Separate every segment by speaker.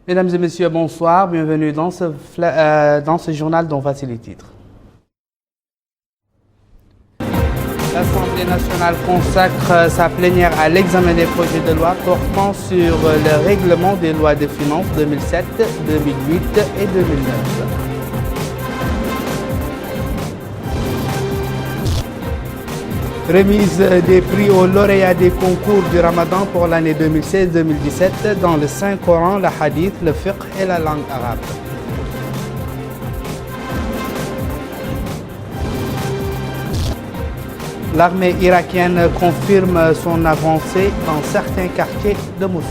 Speaker 1: Mesdames et messieurs, bonsoir. Bienvenue dans ce journal dont voici les titres. L'Assemblée nationale consacre sa plénière à l'examen des projets de loi portant sur le règlement des lois de finances 2007, 2008 et 2009. Remise des prix aux lauréats des concours du Ramadan pour l'année 2016-2017 dans le Saint-Coran, le Hadith, le Fiqh et la langue arabe. L'armée irakienne confirme son avancée dans certains quartiers de Mossoul.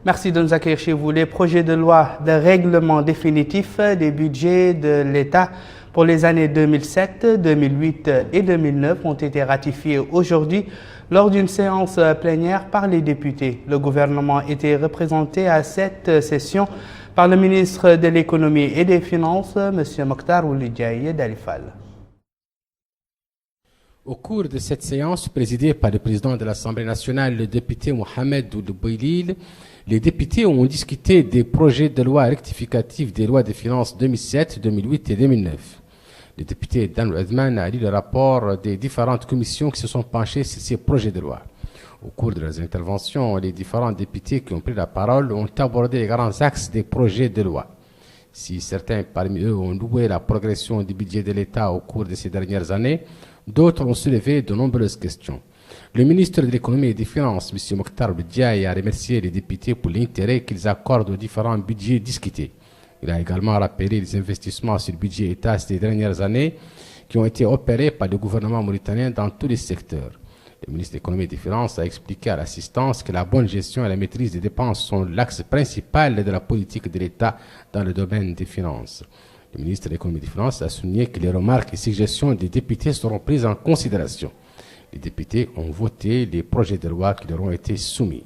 Speaker 1: Merci de nous accueillir chez vous. Les projets de loi de règlement définitif des budgets de l'État pour les années 2007, 2008 et 2009 ont été ratifiés aujourd'hui lors d'une séance plénière par les députés. Le gouvernement était représenté à cette session par le ministre de l'Économie et des Finances, M. Mokhtar Ould Diaye d'Alifal.
Speaker 2: Au cours de cette séance, présidée par le président de l'Assemblée nationale, le député Mohamed Ould Boylil, les députés ont discuté des projets de loi rectificatifs des lois de finances 2007, 2008 et 2009. Le député Dan Oudman a lu le rapport des différentes commissions qui se sont penchées sur ces projets de loi. Au cours de leurs interventions, les différents députés qui ont pris la parole ont abordé les grands axes des projets de loi. Si certains parmi eux ont loué la progression du budget de l'État au cours de ces dernières années, d'autres ont soulevé de nombreuses questions. Le ministre de l'Économie et des Finances, M. Mokhtar Ould Diaye, a remercié les députés pour l'intérêt qu'ils accordent aux différents budgets discutés. Il a également rappelé les investissements sur le budget État ces dernières années qui ont été opérés par le gouvernement mauritanien dans tous les secteurs. Le ministre de l'Économie et des Finances a expliqué à l'assistance que la bonne gestion et la maîtrise des dépenses sont l'axe principal de la politique de l'État dans le domaine des finances. Le ministre de l'Économie et des Finances a souligné que les remarques et suggestions des députés seront prises en considération. Les députés ont voté les projets de loi qui leur ont été soumis.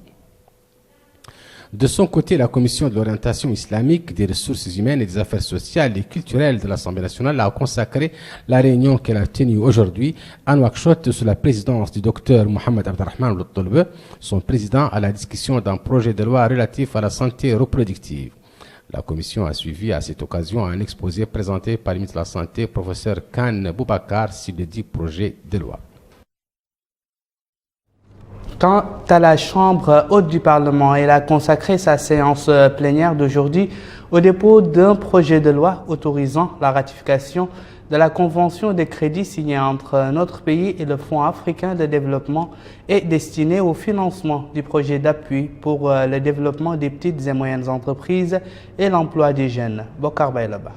Speaker 2: De son côté, la Commission de l'orientation islamique, des ressources humaines et des affaires sociales et culturelles de l'Assemblée nationale a consacré la réunion qu'elle a tenue aujourd'hui à Nouakchott sous la présidence du docteur Mohamed Abdelrahman Ould Tolbe, son président, à la discussion d'un projet de loi relatif à la santé reproductive. La Commission a suivi à cette occasion un exposé présenté par le ministre de la Santé, professeur Khan Boubacar, sur les 10 projets de loi.
Speaker 1: Quant à la Chambre haute du Parlement, elle a consacré sa séance plénière d'aujourd'hui au dépôt d'un projet de loi autorisant la ratification de la convention de crédit signée entre notre pays et le Fonds africain de développement et destinée au financement du projet d'appui pour le développement des petites et moyennes entreprises et l'emploi des jeunes. Bokar Baylaba.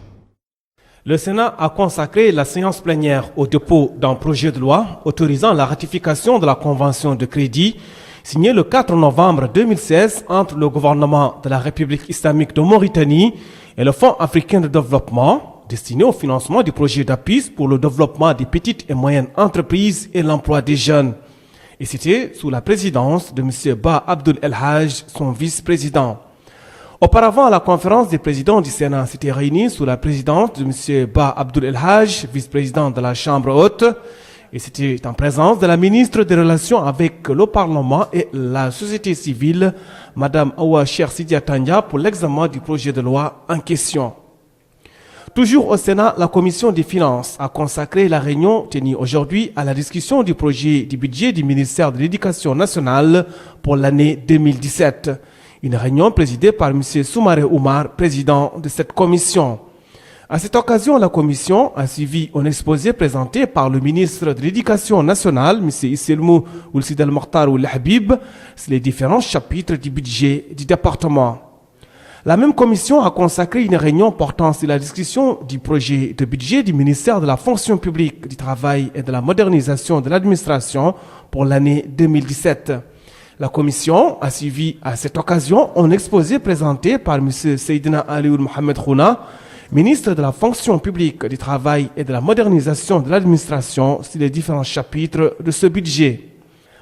Speaker 3: Le Sénat a consacré la séance plénière au dépôt d'un projet de loi autorisant la ratification de la convention de crédit signée le 4 novembre 2016 entre le gouvernement de la République islamique de Mauritanie et le Fonds africain de développement destiné au financement du projet d'appui pour le développement des petites et moyennes entreprises et l'emploi des jeunes. Et c'était sous la présidence de M. Ba Abdul El Haj, son vice-président. Auparavant, la conférence des présidents du Sénat s'était réunie sous la présidence de M. Ba Abdul El Haj, vice-président de la Chambre haute, et c'était en présence de la ministre des Relations avec le Parlement et la société civile, Mme Awa Cheikh Sidia Tanya, pour l'examen du projet de loi en question. Toujours au Sénat, la Commission des Finances a consacré la réunion tenue aujourd'hui à la discussion du projet du budget du ministère de l'Éducation nationale pour l'année 2017. Une réunion présidée par M. Soumaré Oumar, président de cette commission. À cette occasion, la commission a suivi un exposé présenté par le ministre de l'Éducation nationale, M. Isselmou Ould El Mokhtar Ould Habib, sur les différents chapitres du budget du département. La même commission a consacré une réunion portant sur la discussion du projet de budget du ministère de la fonction publique, du travail et de la modernisation de l'administration pour l'année 2017. La commission a suivi à cette occasion un exposé présenté par M. Seydina Alioune Mohamed Khouna, ministre de la fonction publique, du travail et de la modernisation de l'administration sur les différents chapitres de ce budget.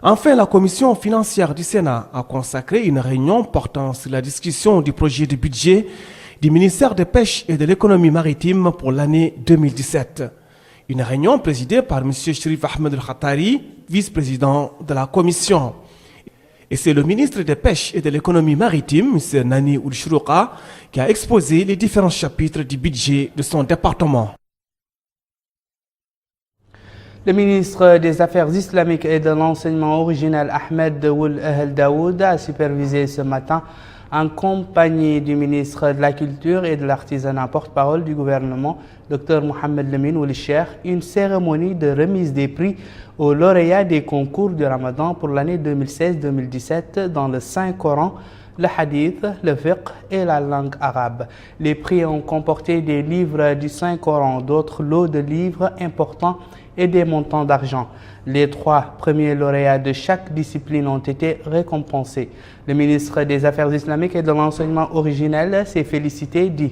Speaker 3: Enfin, la commission financière du Sénat a consacré une réunion portant sur la discussion du projet de budget du ministère des Pêches et de l'économie maritime pour l'année 2017. Une réunion présidée par M. Cherif Ahmed El-Khatari, vice-président de la commission. Et c'est le ministre des Pêches et de l'économie maritime, M. Nani Ould-Chrouqa, qui a exposé les différents chapitres du budget de son département.
Speaker 1: Le ministre des Affaires islamiques et de l'enseignement original Ahmed Ould Ahl Daoud a supervisé ce matin en compagnie du ministre de la Culture et de l'Artisanat, porte-parole du gouvernement, Dr Mohamed Lamine Ould Cheikh, une cérémonie de remise des prix aux lauréats des concours du Ramadan pour l'année 2016-2017 dans le Saint-Coran, le hadith, le fiqh et la langue arabe. Les prix ont comporté des livres du Saint-Coran, d'autres lots de livres importants et des montants d'argent. Les 3 premiers lauréats de chaque discipline ont été récompensés. Le ministre des Affaires islamiques et de l'enseignement originel s'est félicité du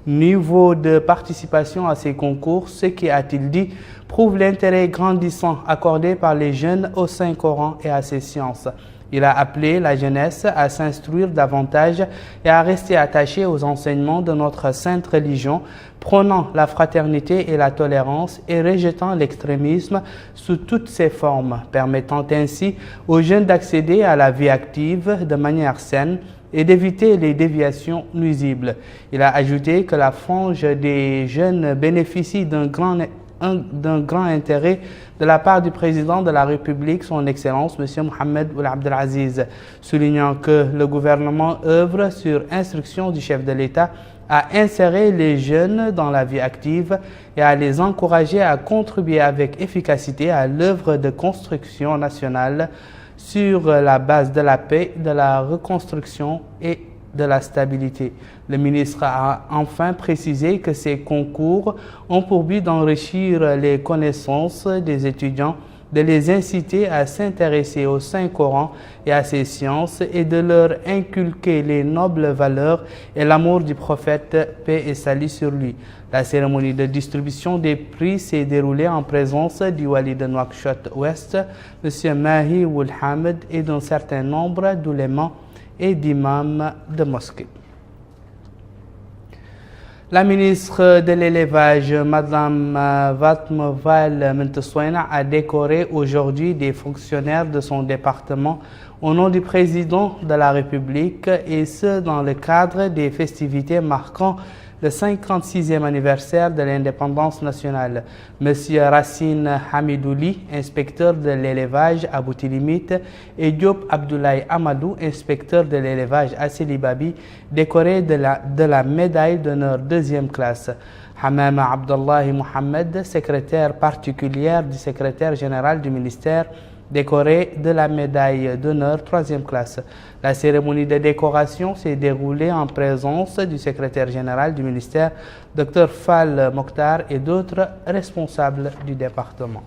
Speaker 1: niveau de participation à ces concours, ce qui, a-t-il dit, prouve l'intérêt grandissant accordé par les jeunes au Saint-Coran et à ses sciences. Il a appelé la jeunesse à s'instruire davantage et à rester attachée aux enseignements de notre sainte religion, prônant la fraternité et la tolérance et rejetant l'extrémisme sous toutes ses formes, permettant ainsi aux jeunes d'accéder à la vie active de manière saine et d'éviter les déviations nuisibles. Il a ajouté que la frange des jeunes bénéficie d'un grand intérêt de la part du président de la République, son Excellence, M. Mohamed Ould Abdel Aziz, soulignant que le gouvernement œuvre sur instruction du chef de l'État à insérer les jeunes dans la vie active et à les encourager à contribuer avec efficacité à l'œuvre de construction nationale sur la base de la paix, de la reconstruction et de la stabilité. Le ministre a enfin précisé que ces concours ont pour but d'enrichir les connaissances des étudiants, de les inciter à s'intéresser au Saint-Coran et à ses sciences et de leur inculquer les nobles valeurs et l'amour du prophète, paix et salut sur lui. La cérémonie de distribution des prix s'est déroulée en présence du wali de Nouakchott-Ouest, M. Mahi Ould Hamid, et d'un certain nombre d'oulémas et d'imams de mosquée. La ministre de l'élevage, Mme Fatma Val Mentessoina, a décoré aujourd'hui des fonctionnaires de son département au nom du président de la République, et ce dans le cadre des festivités marquant le 56e anniversaire de l'indépendance nationale. Monsieur Racine Hamidouli, inspecteur de l'élevage à Boutilimit, et Diop Abdoulaye Amadou, inspecteur de l'élevage à Selibabi, décorés de la médaille d'honneur 2e classe. Hamama Abdallahi Mohamed, secrétaire particulière du secrétaire général du ministère, décoré de la médaille d'honneur 3e classe. La cérémonie de décoration s'est déroulée en présence du secrétaire général du ministère, Dr Fall Mokhtar, et d'autres responsables du département.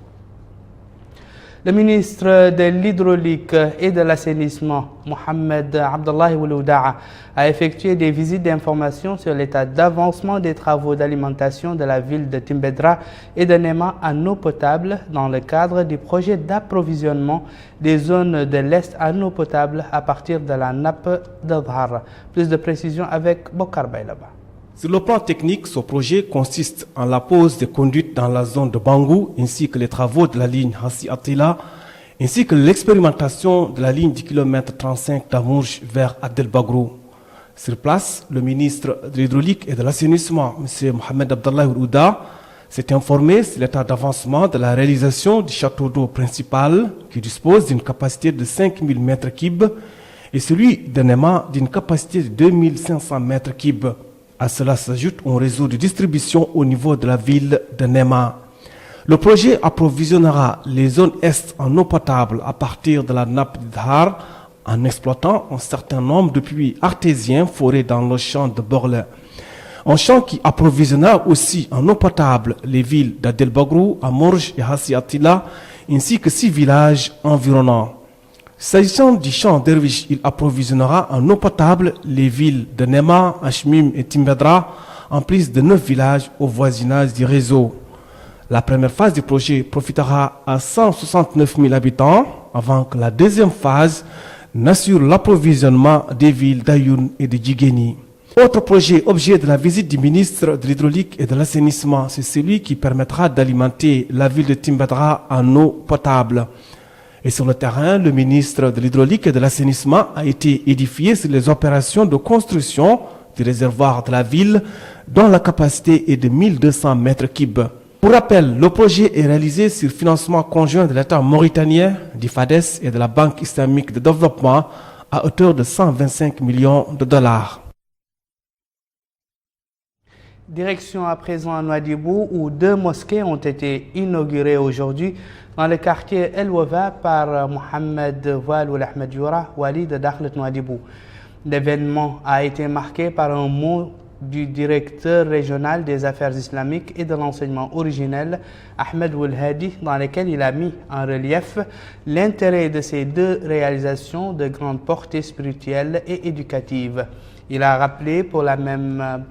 Speaker 1: Le ministre de l'Hydraulique et de l'Assainissement, Mohamed Abdallahi Woulouda'a, a effectué des visites d'information sur l'état d'avancement des travaux d'alimentation de la ville de Timbedra et de Nema en eau potable dans le cadre du projet d'approvisionnement des zones de l'Est en eau potable à partir de la nappe de Dhar. Plus de précisions avec Bokar Baylaba.
Speaker 3: Sur le plan technique, ce projet consiste en la pose des conduites dans la zone de Bangou, ainsi que les travaux de la ligne Hassi Attila, ainsi que l'expérimentation de la ligne du kilomètre 35 d'Amourj vers Adel Bagrou. Sur place, le ministre de l'Hydraulique et de l'Assainissement, M. Mohamed Abdallahi Woulouda'a, s'est informé sur l'état d'avancement de la réalisation du château d'eau principal, qui dispose d'une capacité de 5000 m3, et celui de Nema d'une capacité de 2500 m3. À cela s'ajoute un réseau de distribution au niveau de la ville de Nema. Le projet approvisionnera les zones est en eau potable à partir de la nappe de Dhar en exploitant un certain nombre de puits artésiens forés dans le champ de Borle. Un champ qui approvisionnera aussi en eau potable les villes d'Adel Bagrou, Amourj et Hassi Attila, ainsi que 6 villages environnants. S'agissant du champ d'Erwish, il approvisionnera en eau potable les villes de Nema, Ashmim et Timbedra, en plus de 9 villages au voisinage du réseau. La première phase du projet profitera à 169 000 habitants, avant que la deuxième phase n'assure l'approvisionnement des villes d'Ayoun et de Djigeni. Autre projet, objet de la visite du ministre de l'Hydraulique et de l'Assainissement, c'est celui qui permettra d'alimenter la ville de Timbadra en eau potable. Et sur le terrain, le ministre de l'Hydraulique et de l'Assainissement a été édifié sur les opérations de construction du réservoir de la ville, dont la capacité est de 1200 mètres cubes. Pour rappel, le projet est réalisé sur financement conjoint de l'État mauritanien, du FADES et de la Banque islamique de développement à hauteur de 125 millions de dollars.
Speaker 1: Direction à présent à Nouadhibou, où 2 mosquées ont été inaugurées aujourd'hui dans le quartier El Wafa par Mohamed Walou Ahmed Youra, wali de Dakhlet Nouadhibou. L'événement a été marqué par un mot du directeur régional des affaires islamiques et de l'enseignement originel, Ahmed Woulhadi, dans lequel il a mis en relief l'intérêt de ces 2 réalisations de grande portée spirituelle et éducative. Il a rappelé pour la même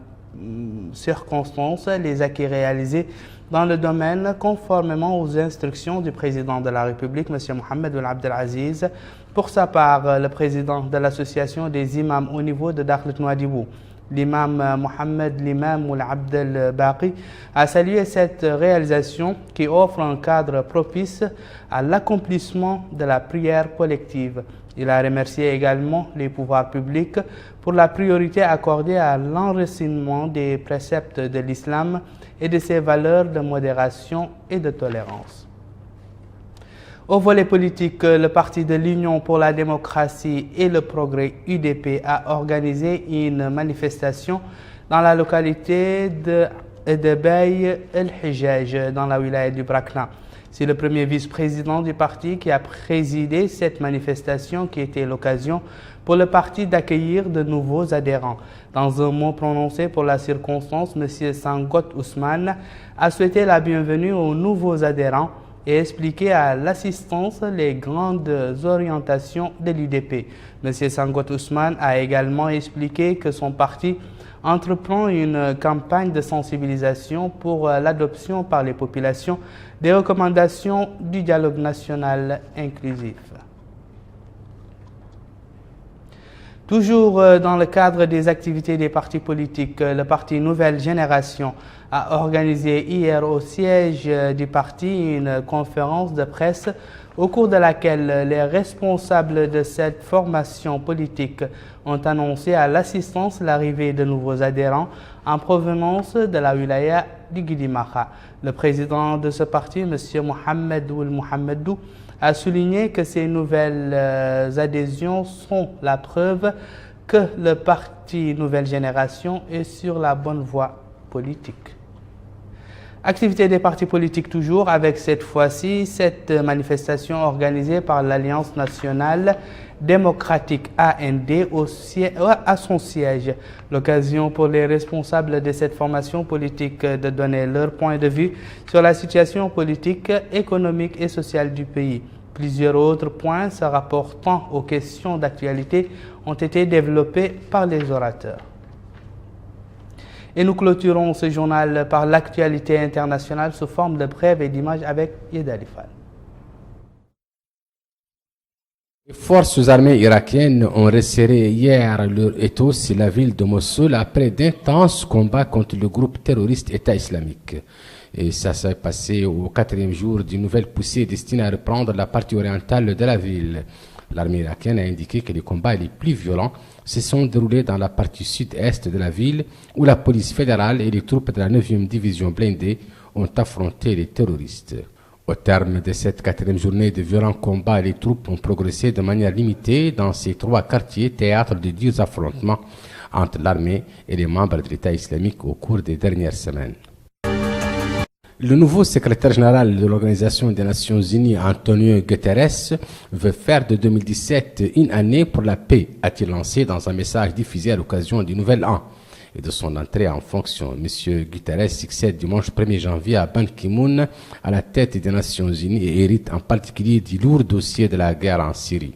Speaker 1: circonstances les acquis réalisés dans le domaine conformément aux instructions du président de la République, M. Mohamed Ould Abdelaziz. Pour sa part, le président de l'association des imams au niveau de Dakhlet Nouadhibou, l'imam Mohamed l'imam Ould Abdel Baqi, a salué cette réalisation qui offre un cadre propice à l'accomplissement de la prière collective. Il a remercié également les pouvoirs publics pour la priorité accordée à l'enracinement des préceptes de l'islam et de ses valeurs de modération et de tolérance. Au volet politique, le parti de l'Union pour la démocratie et le progrès UDP a organisé une manifestation dans la localité de Bey El-Hijaj dans la wilaya du Brakna. C'est le premier vice-président du parti qui a présidé cette manifestation qui était l'occasion pour le parti d'accueillir de nouveaux adhérents. Dans un mot prononcé pour la circonstance, M. Sangot Ousmane a souhaité la bienvenue aux nouveaux adhérents et expliqué à l'assistance les grandes orientations de l'UDP. M. Sangot Ousmane a également expliqué que son parti entreprend une campagne de sensibilisation pour l'adoption par les populations des recommandations du dialogue national inclusif. Toujours dans le cadre des activités des partis politiques, le parti Nouvelle Génération a organisé hier au siège du parti une conférence de presse au cours de laquelle les responsables de cette formation politique ont annoncé à l'assistance l'arrivée de nouveaux adhérents en provenance de la wilaya du Guidimaha. Le président de ce parti, M. Mohamed Ould Mohamedou, a souligné que ces nouvelles adhésions sont la preuve que le parti Nouvelle Génération est sur la bonne voie politique. Activité des partis politiques toujours, avec cette fois-ci cette manifestation organisée par l'Alliance nationale démocratique AND à son siège. L'occasion pour les responsables de cette formation politique de donner leur point de vue sur la situation politique, économique et sociale du pays. Plusieurs autres points se rapportant aux questions d'actualité ont été développés par les orateurs. Et nous clôturons ce journal par l'actualité internationale sous forme de brèves et d'images avec Yeda Alifal.
Speaker 2: Les forces armées irakiennes ont resserré hier leur étau sur la ville de Mossoul après d'intenses combats contre le groupe terroriste État islamique. Et ça s'est passé au 4e jour d'une nouvelle poussée destinée à reprendre la partie orientale de la ville. L'armée irakienne a indiqué que les combats les plus violents se sont déroulés dans la partie sud-est de la ville où la police fédérale et les troupes de la 9e division blindée ont affronté les terroristes. Au terme de cette 4e journée de violents combats, les troupes ont progressé de manière limitée dans ces 3 quartiers, théâtre de durs affrontements entre l'armée et les membres de l'État islamique au cours des dernières semaines. Le nouveau secrétaire général de l'Organisation des Nations Unies, Antonio Guterres, veut faire de 2017 une année pour la paix, a-t-il lancé dans un message diffusé à l'occasion du Nouvel An et de son entrée en fonction. M. Guterres succède dimanche 1er janvier à Ban Ki-moon à la tête des Nations Unies et hérite en particulier du lourd dossier de la guerre en Syrie.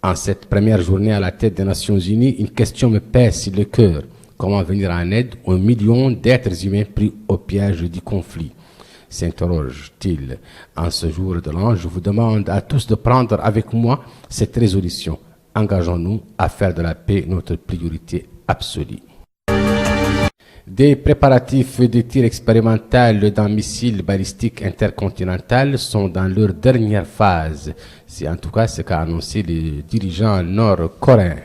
Speaker 2: En cette première journée à la tête des Nations Unies, une question me pèse sur le cœur. Comment venir en aide aux millions d'êtres humains pris au piège du conflit? S'interroge-t-il. En ce jour de l'an, je vous demande à tous de prendre avec moi cette résolution. Engageons-nous à faire de la paix notre priorité absolue. Des préparatifs de tir expérimental d'un missile balistique intercontinental sont dans leur dernière phase. C'est en tout cas ce qu'a annoncé le dirigeant nord-coréen.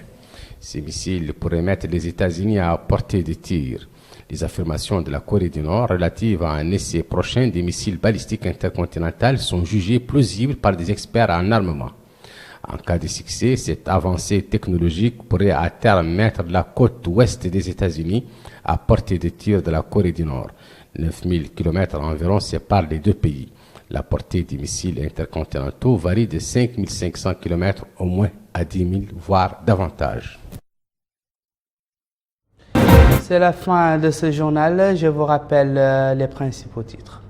Speaker 2: Ces missiles pourraient mettre les États-Unis à portée de tir. Les affirmations de la Corée du Nord relatives à un essai prochain des missiles balistiques intercontinentaux sont jugées plausibles par des experts en armement. En cas de succès, cette avancée technologique pourrait à terme mettre la côte ouest des États-Unis à portée de tir de la Corée du Nord. 9000 km environ séparent les deux pays. La portée des missiles intercontinentaux varie de 5500 km au moins à 10 000, voire davantage.
Speaker 1: C'est la fin de ce journal. Je vous rappelle les principaux titres.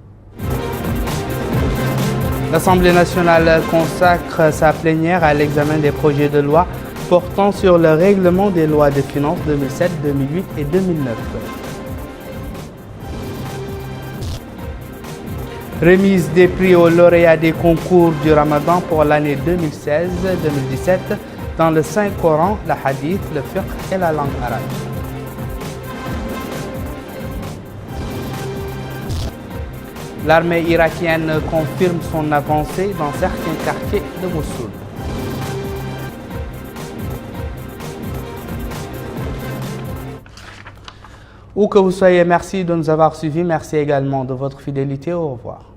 Speaker 1: L'Assemblée nationale consacre sa plénière à l'examen des projets de loi portant sur le règlement des lois de finances 2007, 2008 et 2009. Remise des prix aux lauréats des concours du Ramadan pour l'année 2016-2017 dans le Saint-Coran, la Hadith, le fiqh et la langue arabe. L'armée irakienne confirme son avancée dans certains quartiers de Mossoul. Où que vous soyez, merci de nous avoir suivis. Merci également de votre fidélité. Au revoir.